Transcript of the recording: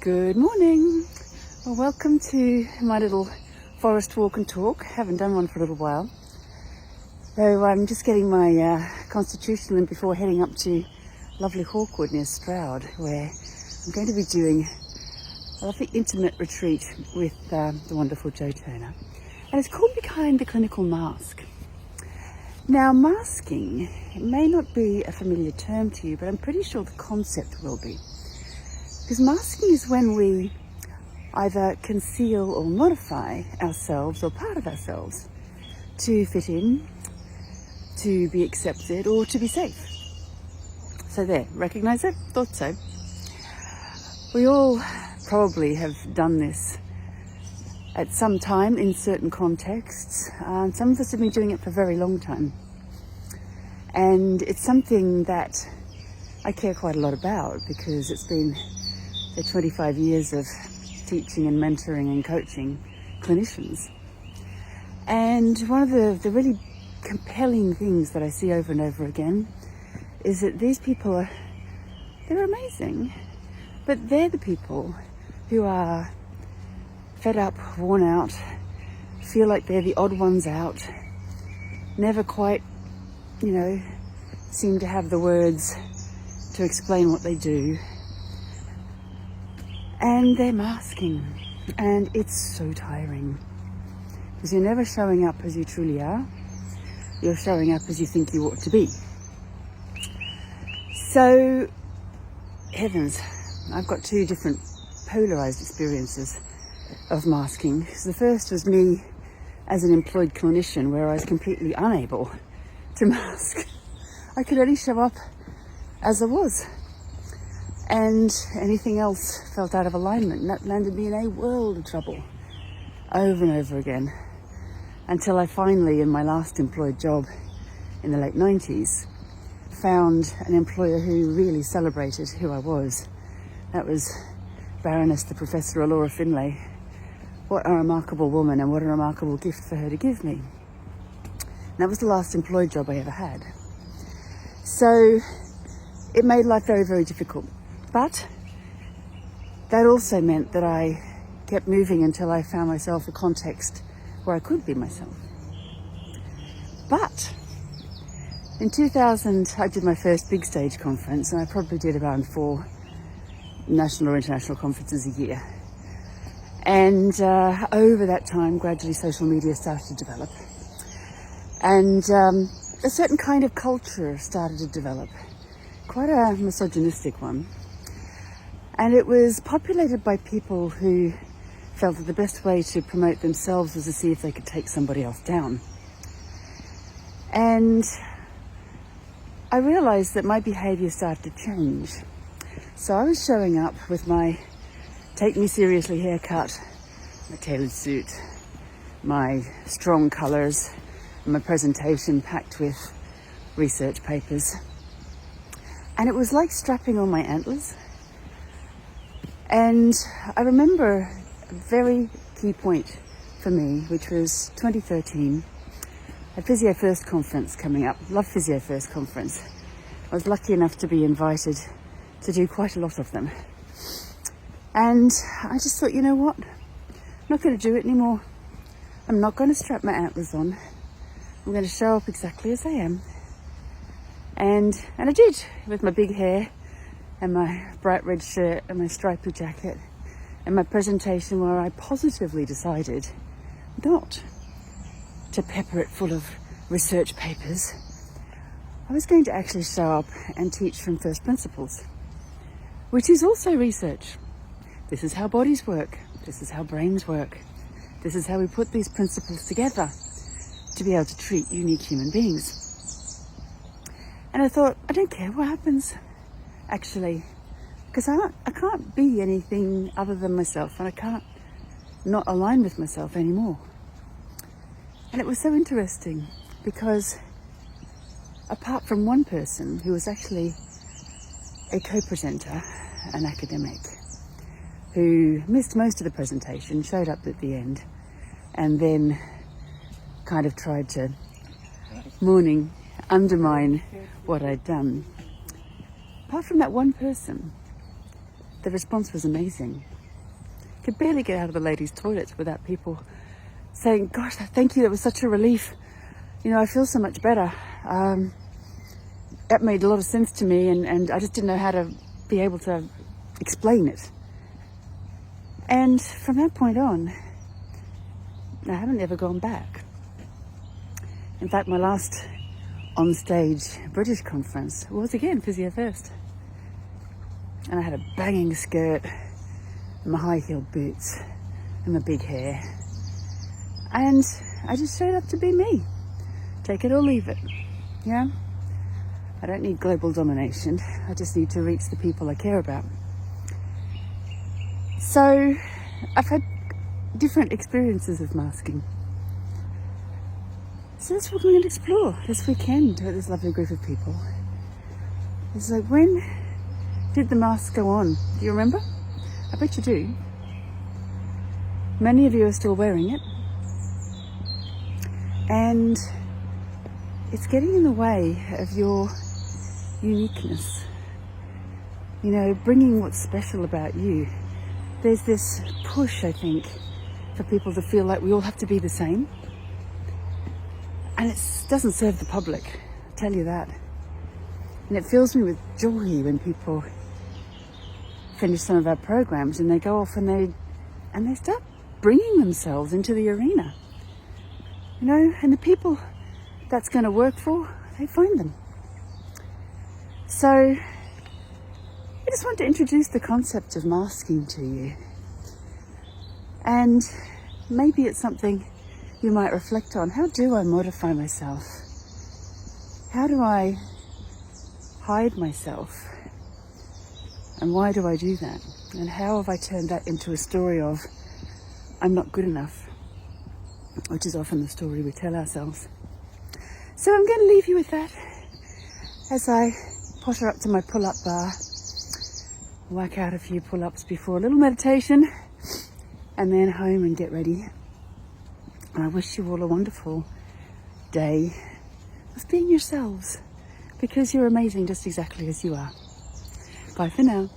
Good morning. Well, welcome to my little forest walk and talk. Haven't done one for a little while. So I'm just getting my constitutional in before heading up to lovely Hawkwood near Stroud, where I'm going to be doing a lovely intimate retreat with the wonderful Jo Turner. And it's called Behind the Clinical Mask. Now, masking, it may not be a familiar term to you, but I'm pretty sure the concept will be. Because masking is when we either conceal or modify ourselves or part of ourselves to fit in, to be accepted, or to be safe. So there, recognize it? Thought so. We all probably have done this at some time in certain contexts. Some of us have been doing it for a very long time. And it's something that I care quite a lot about because it's been the 25 years of teaching and mentoring and coaching clinicians. And one of the really compelling things that I see over and over again is that these people they're amazing, but they're the people who are fed up, worn out, feel like they're the odd ones out, never quite, seem to have the words to explain what they do. And they're masking, and it's so tiring because you're never showing up as you truly are. You're showing up as you think you ought to be. So, heavens, I've got two different polarized experiences of masking. So the first was me as an employed clinician, where I was completely unable to mask. I could only show up as I was. And anything else felt out of alignment, and that landed me in a world of trouble over and over again, until I finally, in my last employed job in the late 90s, found an employer who really celebrated who I was. That was Baroness the Professor Laura Finlay. What a remarkable woman, and what a remarkable gift for her to give me. And that was the last employed job I ever had. So it made life very, very difficult. But that also meant that I kept moving until I found myself a context where I could be myself. But in 2000, I did my first big stage conference, and I probably did around 4 national or international conferences a year. And over that time, gradually social media started to develop. And a certain kind of culture started to develop, quite a misogynistic one. And it was populated by people who felt that the best way to promote themselves was to see if they could take somebody else down. And I realized that my behavior started to change. So I was showing up with my take me seriously haircut, my tailored suit, my strong colors, and my presentation packed with research papers. And it was like strapping on my antlers. And I remember a very key point for me, which was 2013, a Physio First conference coming up. Love Physio First conference. I was lucky enough to be invited to do quite a lot of them. And I just thought, you know what? I'm not going to do it anymore. I'm not going to strap my antlers on. I'm going to show up exactly as I am. And I did, with my big hair and my bright red shirt and my stripy jacket and my presentation, where I positively decided not to pepper it full of research papers. I was going to actually show up and teach from first principles, which is also research. This is how bodies work. This is how brains work. This is how we put these principles together to be able to treat unique human beings. And I thought, I don't care what happens, actually, because I can't be anything other than myself, and I can't not align with myself anymore. And it was so interesting because apart from one person who was actually a co-presenter, an academic, who missed most of the presentation, showed up at the end, and then kind of tried to undermine what I'd done. Apart from that one person, the response was amazing. Could barely get out of the ladies' toilets without people saying, gosh, thank you, that was such a relief. You know, I feel so much better. That made a lot of sense to me, and I just didn't know how to be able to explain it. And from that point on, I haven't ever gone back. In fact, my last on-stage British conference was again physio first. And I had a banging skirt, and my high-heeled boots, and my big hair. And I just showed up to be me. Take it or leave it. Yeah? I don't need global domination. I just need to reach the people I care about. So I've had different experiences of masking. So that's what we're going to explore this weekend with this lovely group of people. It's like, when did the mask go on? Do you remember? I bet you do. Many of you are still wearing it. And it's getting in the way of your uniqueness. You know, bringing what's special about you. There's this push, I think, for people to feel like we all have to be the same. And it doesn't serve the public, I'll tell you that. And it fills me with joy when people finish some of our programs and they go off and they start bringing themselves into the arena. You know, and the people that's going to work for, they find them. So I just want to introduce the concept of masking to you. And maybe it's something you might reflect on. How do I modify myself? How do I hide myself? And why do I do that? And how have I turned that into a story of I'm not good enough, which is often the story we tell ourselves. So I'm going to leave you with that as I potter up to my pull-up bar, whack out a few pull-ups before a little meditation, and then home and get ready. And I wish you all a wonderful day of being yourselves, because you're amazing just exactly as you are. Bye for now.